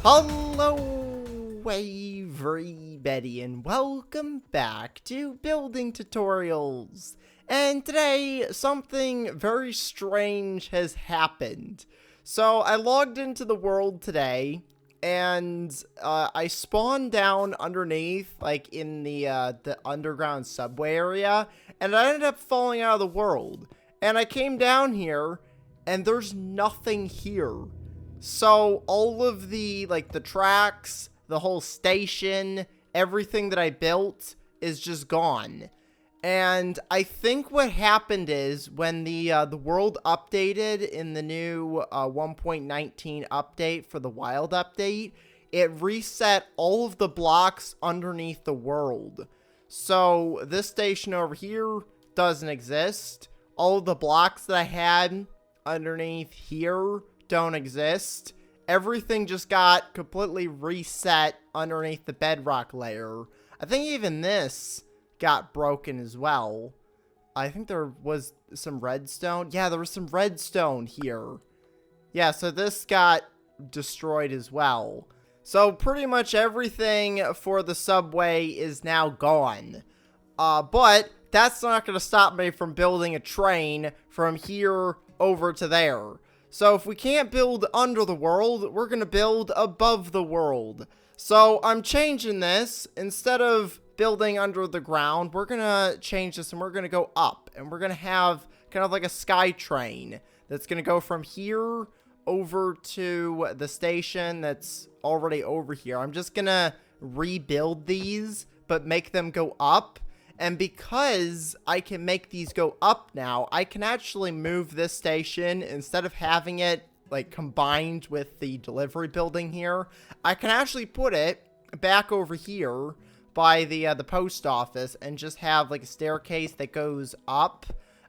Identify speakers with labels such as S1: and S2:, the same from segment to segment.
S1: Hello everybody and welcome back to Building Tutorials. And today something very strange has happened. So I logged into the world today and I spawned down underneath, like in the underground subway area, and I ended up falling out of the world. And I came down here and there's nothing here. So all of the, like, the tracks, the whole station, everything that I built is just gone. And I think what happened is when the world updated in the new 1.19 update for the wild update, it reset all of the blocks underneath the world. So this station over here doesn't exist. All of the blocks that I had underneath here don't exist. Everything just got completely reset underneath the bedrock layer. I think even this got broken as well. I think there was some redstone. Yeah, there was some redstone here. Yeah, so this got destroyed as well. So pretty much everything for the subway is now gone. But that's not going to stop me from building a train from here over to there. So if we can't build under the world, we're going to build above the world. So I'm changing this. Instead of building under the ground, we're going to change this and we're going to go up. And we're going to have kind of like a sky train that's going to go from here over to the station that's already over here. I'm just going to rebuild these, but make them go up. And because I can make these go up now, I can actually move this station instead of having it like combined with the delivery building here. I can actually put it back over here by the post office and just have like a staircase that goes up.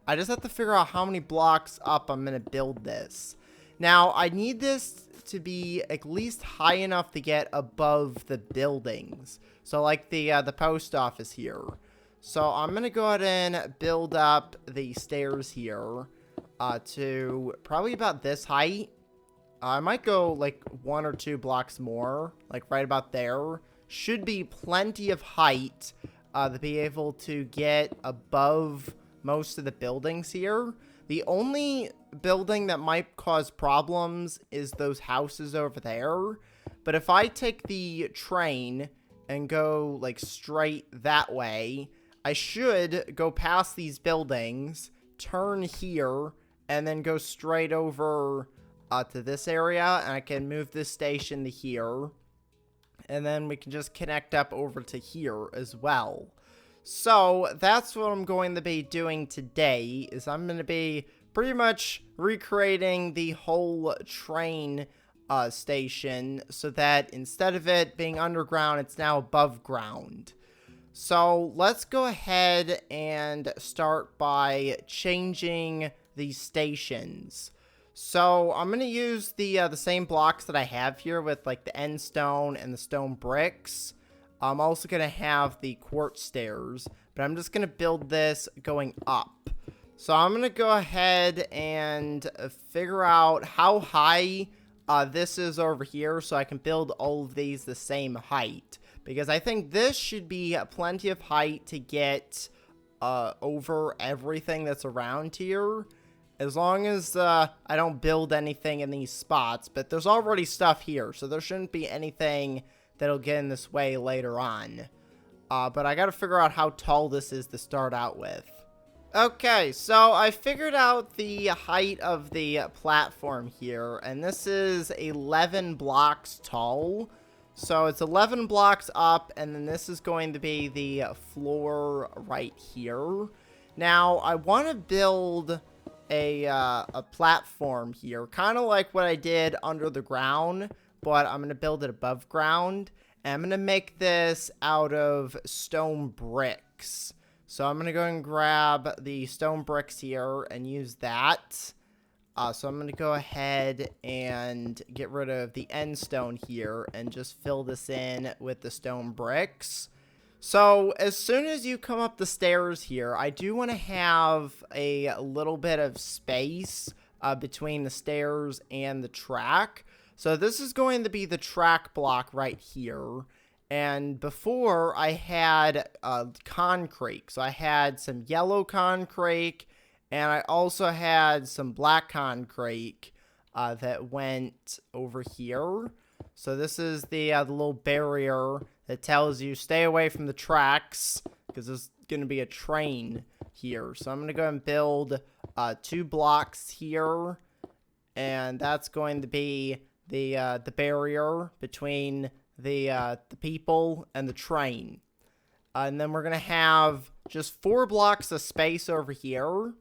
S1: I just have to figure out how many blocks up I'm going to build this. Now, I need this to be at least high enough to get above the buildings. So like the post office here. So I'm going to go ahead and build up the stairs here to probably about this height. I might go like 1 or 2 blocks more, like right about there. Should be plenty of height to be able to get above most of the buildings here. The only building that might cause problems is those houses over there. But if I take the train and go like straight that way, I should go past these buildings, turn here, and then go straight over to this area, and I can move this station to here, and then we can just connect up over to here as well. So that's what I'm going to be doing today, is I'm going to be pretty much recreating the whole train station so that instead of it being underground, it's now above ground. So let's go ahead and start by changing these stations. So I'm going to use the same blocks that I have here with like the end stone and the stone bricks. I'm also going to have the quartz stairs, but I'm just going to build this going up. So I'm going to go ahead and figure out how high this is over here so I can build all of these the same height. Because I think this should be plenty of height to get over everything that's around here. As long as I don't build anything in these spots. But there's already stuff here, so there shouldn't be anything that'll get in this way later on. But I gotta figure out how tall this is to start out with. Okay, so I figured out the height of the platform here. And this is 11 blocks tall. So it's 11 blocks up, and then this is going to be the floor right here. Now, I want to build a platform here, kind of like what I did under the ground, but I'm going to build it above ground. And I'm going to make this out of stone bricks. So I'm going to go and grab the stone bricks here and use that. So I'm going to go ahead and get rid of the end stone here and just fill this in with the stone bricks. So as soon as you come up the stairs here, I do want to have a little bit of space between the stairs and the track. So this is going to be the track block right here. And before I had concrete. So I had some yellow concrete, and I also had some black concrete that went over here. So this is the little barrier that tells you stay away from the tracks, because there's going to be a train here. So I'm going to go and build 2 blocks here, and that's going to be the barrier between the people and the train. And then we're going to have just 4 blocks of space over here.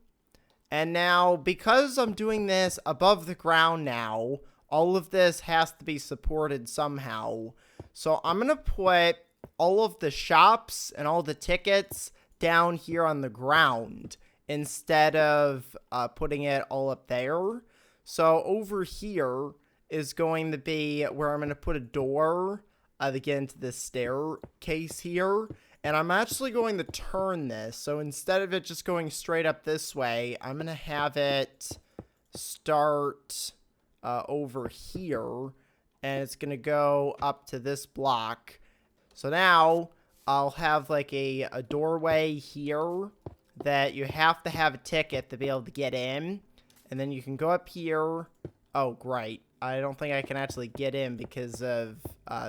S1: And now, because I'm doing this above the ground now, all of this has to be supported somehow. So I'm going to put all of the shops and all the tickets down here on the ground instead of putting it all up there. So over here is going to be where I'm going to put a door to get into this staircase here. And I'm actually going to turn this. So instead of it just going straight up this way, I'm going to have it start over here. And it's going to go up to this block. So now I'll have like a doorway here that you have to have a ticket to be able to get in. And then you can go up here. Oh, great. I don't think I can actually get in because of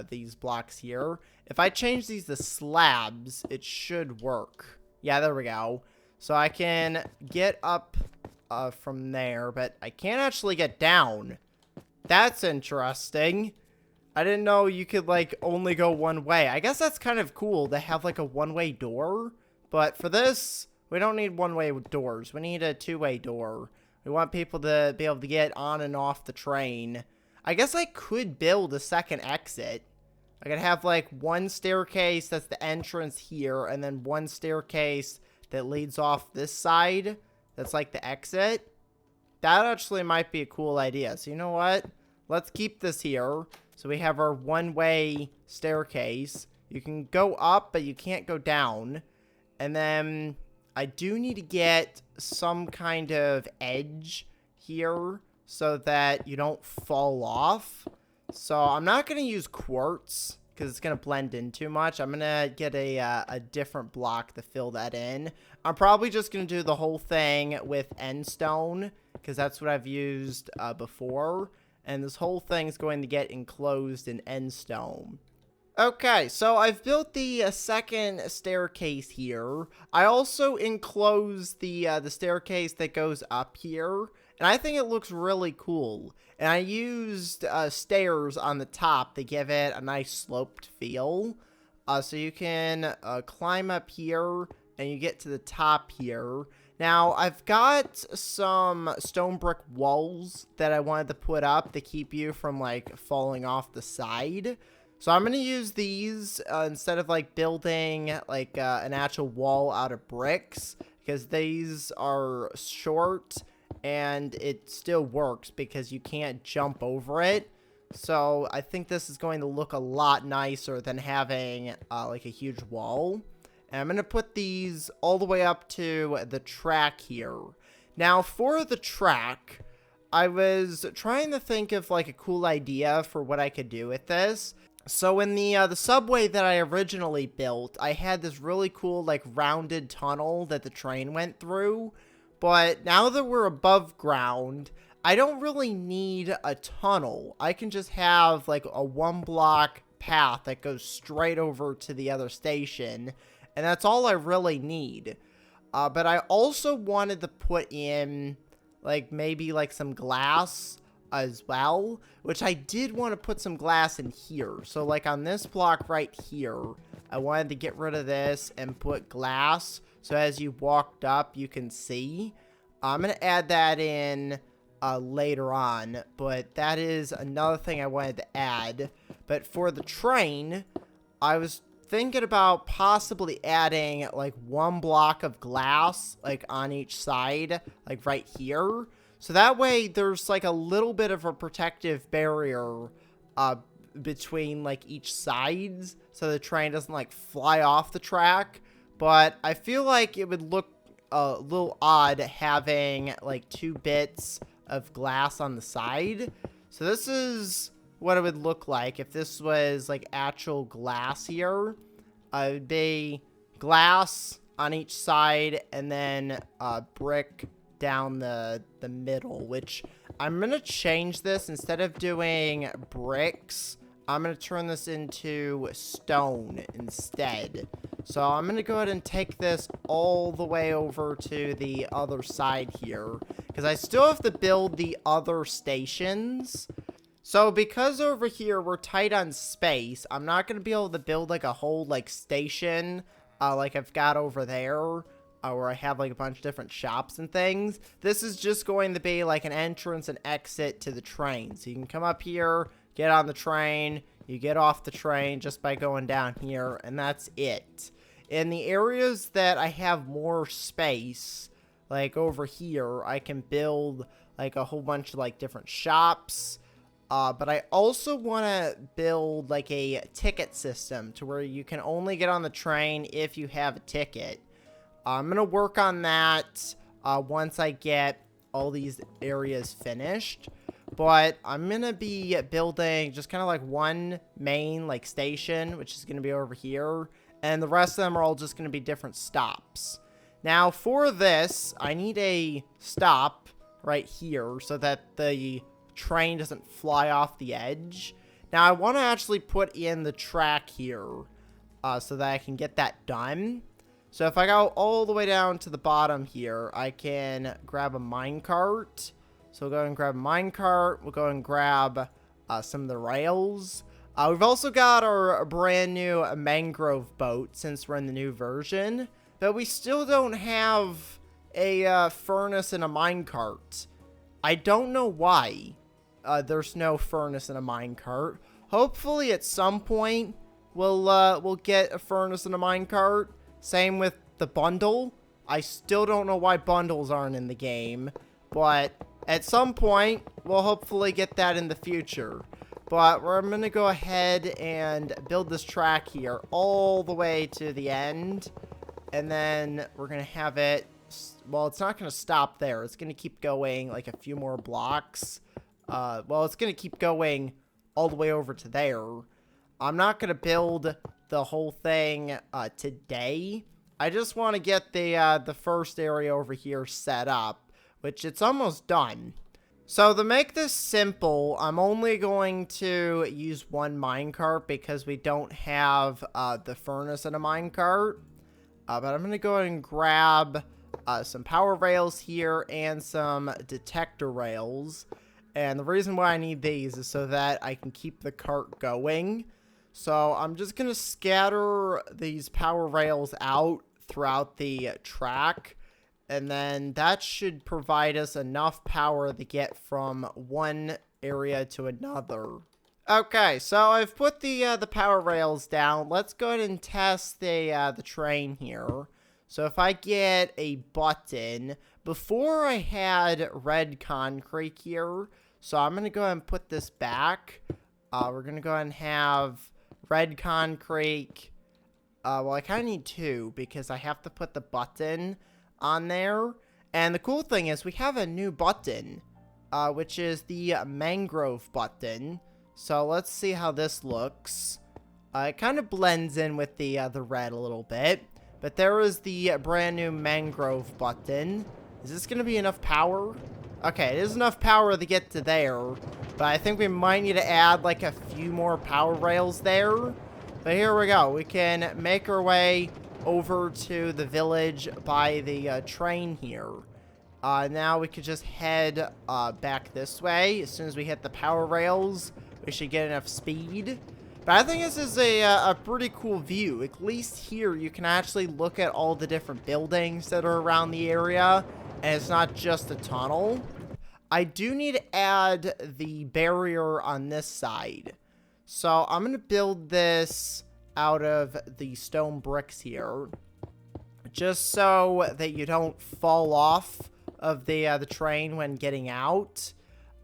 S1: these blocks here. If I change these to slabs, it should work. Yeah, there we go. So I can get up from there, but I can't actually get down. That's interesting. I didn't know you could, like, only go one way. I guess that's kind of cool to have, like, a one-way door. But for this, we don't need one-way doors. We need a two-way door. We want people to be able to get on and off the train. I guess I could build a second exit. I could have, like, one staircase that's the entrance here, and then one staircase that leads off this side that's, like, the exit. That actually might be a cool idea. So, you know what? Let's keep this here. So, we have our one-way staircase. You can go up, but you can't go down. And then I do need to get some kind of edge here so that you don't fall off. So I'm not going to use quartz because it's going to blend in too much. I'm going to get a different block to fill that in. I'm probably just going to do the whole thing with end stone because that's what I've used before. And this whole thing is going to get enclosed in end stone. Okay, so I've built the second staircase here. I also enclosed the staircase that goes up here, and I think it looks really cool. And I used stairs on the top to give it a nice sloped feel. So you can climb up here, and you get to the top here. Now, I've got some stone brick walls that I wanted to put up to keep you from, like, falling off the side. So I'm going to use these instead of, like, building, like, an actual wall out of bricks. Because these are short and it still works because you can't jump over it. So I think this is going to look a lot nicer than having, like, a huge wall. And I'm going to put these all the way up to the track here. Now, for the track, I was trying to think of, like, a cool idea for what I could do with this. So in the subway that I originally built, I had this really cool, like, rounded tunnel that the train went through. But now that we're above ground, I don't really need a tunnel. I can just have, like, a one-block path that goes straight over to the other station. And that's all I really need. But I also wanted to put in, like, maybe, like, some glass as well, which I did want to put some glass in here. So, like, on this block right here, I wanted to get rid of this and put glass. So as you walked up, you can see. I'm going to add that in later on, but that is another thing I wanted to add. But for the train, I was thinking about possibly adding, like, one block of glass, like, on each side, like, right here. So that way, there's, like, a little bit of a protective barrier between, like, each sides, so the train doesn't, like, fly off the track. But I feel like it would look a little odd having, like, 2 bits of glass on the side. So this is what it would look like if this was like actual glass here. It would be glass on each side and then brick down the middle, which I'm going to change this. Instead of doing bricks, I'm going to turn this into stone instead. So I'm going to go ahead and take this all the way over to the other side here, because I still have to build the other stations. So because over here we're tight on space, I'm not going to be able to build like a whole like station like I've got over there. Where I have like a bunch of different shops and things. This is just going to be like an entrance and exit to the train. So you can come up here, get on the train, you get off the train just by going down here, and that's it. In the areas that I have more space, like over here, I can build like a whole bunch of like different shops. But I also want to build like a ticket system to where you can only get on the train if you have a ticket. I'm going to work on that once I get all these areas finished. But I'm going to be building just kind of like one main like station, which is going to be over here. And the rest of them are all just going to be different stops. Now for this, I need a stop right here so that the train doesn't fly off the edge. Now I want to actually put in the track here so that I can get that done. So if I go all the way down to the bottom here, I can grab a minecart. So we'll go and grab a minecart. We'll go and grab some of the rails. We've also got our brand new mangrove boat since we're in the new version. But we still don't have a furnace and a minecart. I don't know why there's no furnace and a minecart. Hopefully at some point we'll get a furnace and a minecart. Same with the bundle. I still don't know why bundles aren't in the game, but at some point, we'll hopefully get that in the future. But I'm going to go ahead and build this track here all the way to the end, and then we're going to have it, well, it's not going to stop there. It's going to keep going like a few more blocks. Well, it's going to keep going all the way over to there. I'm not going to build the whole thing today. I just want to get the first area over here set up, which it's almost done. So to make this simple, I'm only going to use one minecart because we don't have the furnace in a minecart. But I'm going to go ahead and grab some power rails here and some detector rails. And the reason why I need these is so that I can keep the cart going. So I'm just going to scatter these power rails out throughout the track. And then that should provide us enough power to get from one area to another. Okay, so I've put the power rails down. Let's go ahead and test the train here. So if I get a button, before I had red concrete here, so I'm going to go ahead and put this back. We're going to go ahead and have red concrete. Well, I kind of need two because I have to put the button on there. And the cool thing is we have a new button, which is the mangrove button. So let's see how this looks. It kind of blends in with the red a little bit. But there is the brand new mangrove button. Is this going to be enough power? Okay, it is enough power to get to there. But I think we might need to add like a few more power rails there. But here we go. We can make our way over to the village by the train here. Now we could just head back this way. As soon as we hit the power rails, we should get enough speed. But I think this is a pretty cool view. At least here you can actually look at all the different buildings that are around the area. And it's not just a tunnel. I do need to add the barrier on this side. So I'm going to build this out of the stone bricks here. Just so that you don't fall off of the train when getting out.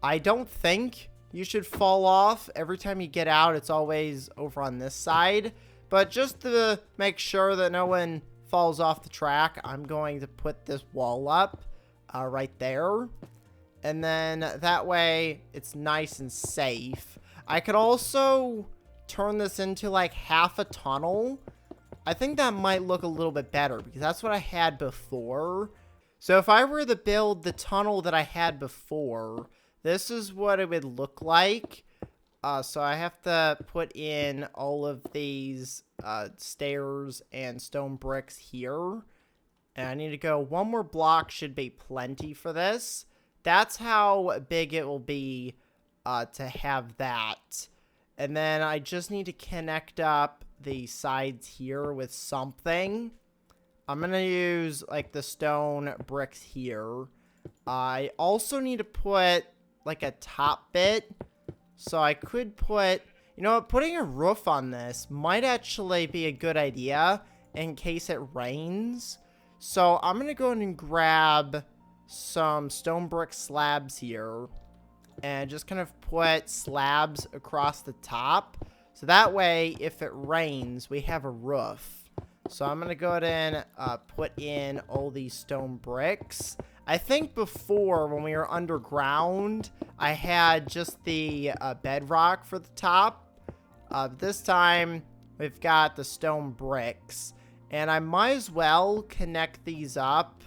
S1: I don't think you should fall off. Every time you get out, it's always over on this side. But just to make sure that no one falls off the track, I'm going to put this wall up right there. And then that way, it's nice and safe. I could also turn this into like half a tunnel. I think that might look a little bit better because that's what I had before. So if I were to build the tunnel that I had before, this is what it would look like. So I have to put in all of these stairs and stone bricks here. And I need to go one more block, should be plenty for this. That's how big it will be to have that. And then I just need to connect up the sides here with something. I'm going to use like the stone bricks here. I also need to put like a top bit. So I could put, you know what, putting a roof on this might actually be a good idea in case it rains. So I'm going to go in and grab some stone brick slabs here and just kind of put slabs across the top. So that way, if it rains, we have a roof. So I'm going to go ahead and put in all these stone bricks. I think before, when we were underground, I had just the bedrock for the top. This time, we've got the stone bricks. And I might as well connect these up.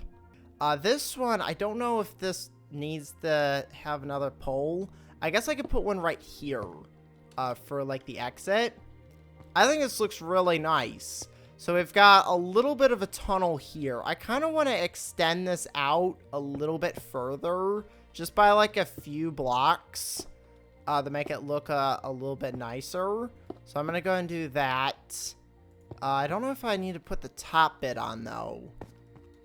S1: This one, I don't know if this needs to have another pole. I guess I could put one right here for, like, the exit. I think this looks really nice. So we've got a little bit of a tunnel here. I kind of want to extend this out a little bit further, just by like a few blocks to make it look a little bit nicer. So I'm going to go and do that. I don't know if I need to put the top bit on though.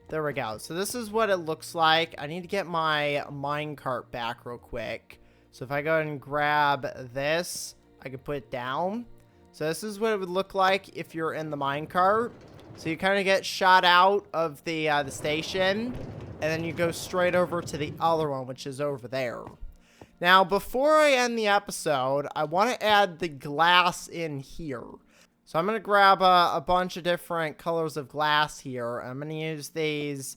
S1: There we go. So this is what it looks like. I need to get my minecart back real quick. So if I go and grab this, I can put it down. So this is what it would look like if you're in the minecart. So you kind of get shot out of the station, and then you go straight over to the other one, which is over there. Now, before I end the episode, I want to add the glass in here. So I'm going to grab a bunch of different colors of glass here. I'm going to use these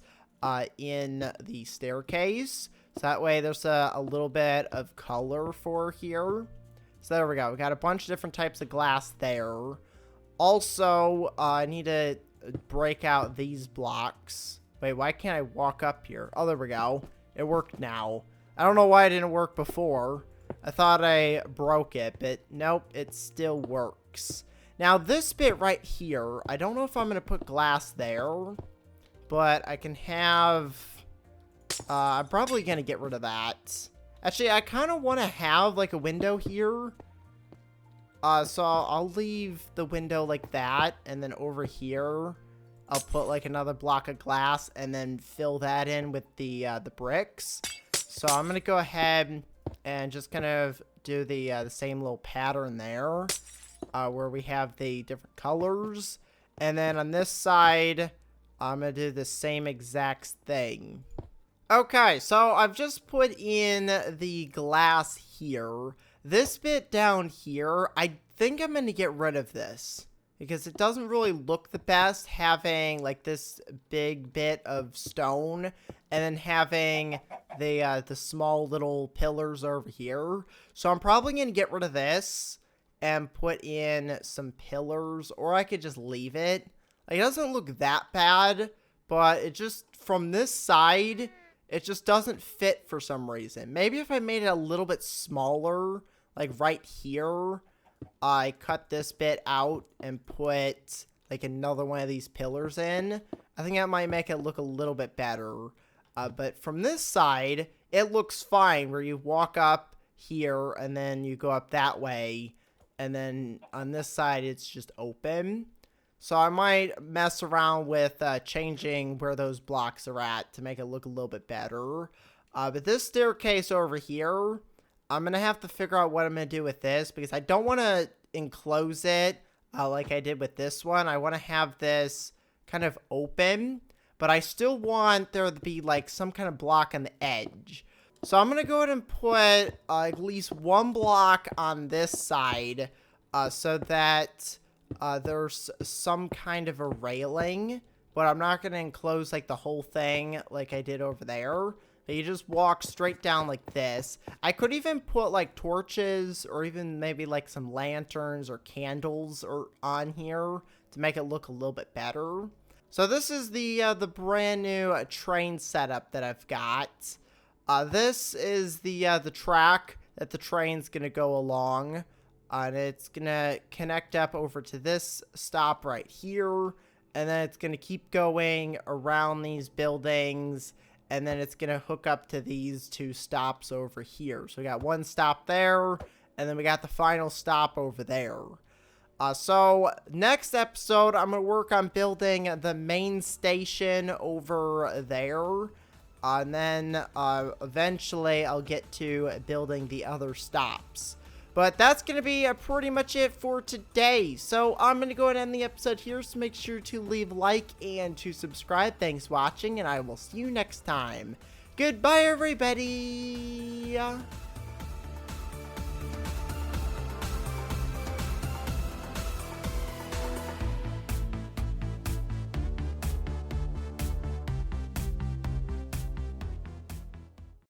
S1: in the staircase. So that way there's a little bit of color for here. So there we go. We got a bunch of different types of glass there. Also, I need to break out these blocks. Wait, why can't I walk up here? Oh, there we go. It worked now. I don't know why it didn't work before. I thought I broke it, but nope, it still works. Now, this bit right here, I don't know if I'm going to put glass there, but I can have... I'm probably going to get rid of that. Actually, I kind of want to have, like, a window here. So I'll leave the window like that. And then over here, I'll put, like, another block of glass. And then fill that in with the bricks. So I'm going to go ahead and just kind of do the same little pattern there. Where we have the different colors. And then on this side, I'm going to do the same exact thing. Okay, so I've just put in the glass here. This bit down here, I think I'm going to get rid of this. Because it doesn't really look the best having like this big bit of stone. And then having the small little pillars over here. So I'm probably going to get rid of this. And put in some pillars. Or I could just leave it. Like, it doesn't look that bad. But it just, from this side... It just doesn't fit for some reason. Maybe if I made it a little bit smaller, like right here, I cut this bit out and put like another one of these pillars in. I think that might make it look a little bit better. But from this side, it looks fine where you walk up here and then you go up that way. And then on this side, it's just open. So I might mess around with changing where those blocks are at to make it look a little bit better. But this staircase over here, I'm going to have to figure out what I'm going to do with this. Because I don't want to enclose it like I did with this one. I want to have this kind of open. But I still want there to be like some kind of block on the edge. So I'm going to go ahead and put at least one block on this side. So that... there's some kind of a railing, but I'm not going to enclose like the whole thing like I did over there. You just walk straight down like this. I could even put like torches or even maybe like some lanterns or candles or on here to make it look a little bit better. So this is the brand new train setup that I've got. This is the track that the train's gonna go along. And it's gonna connect up over to this stop right here. And then it's gonna keep going around these buildings. And then it's gonna hook up to these two stops over here. So we got one stop there. And then we got the final stop over there. So next episode, I'm going to work on building the main station over there. And then eventually I'll get to building the other stops. But that's going to be pretty much it for today. So I'm going to go ahead and end the episode here. So make sure to leave a like and to subscribe. Thanks for watching, and I will see you next time. Goodbye, everybody.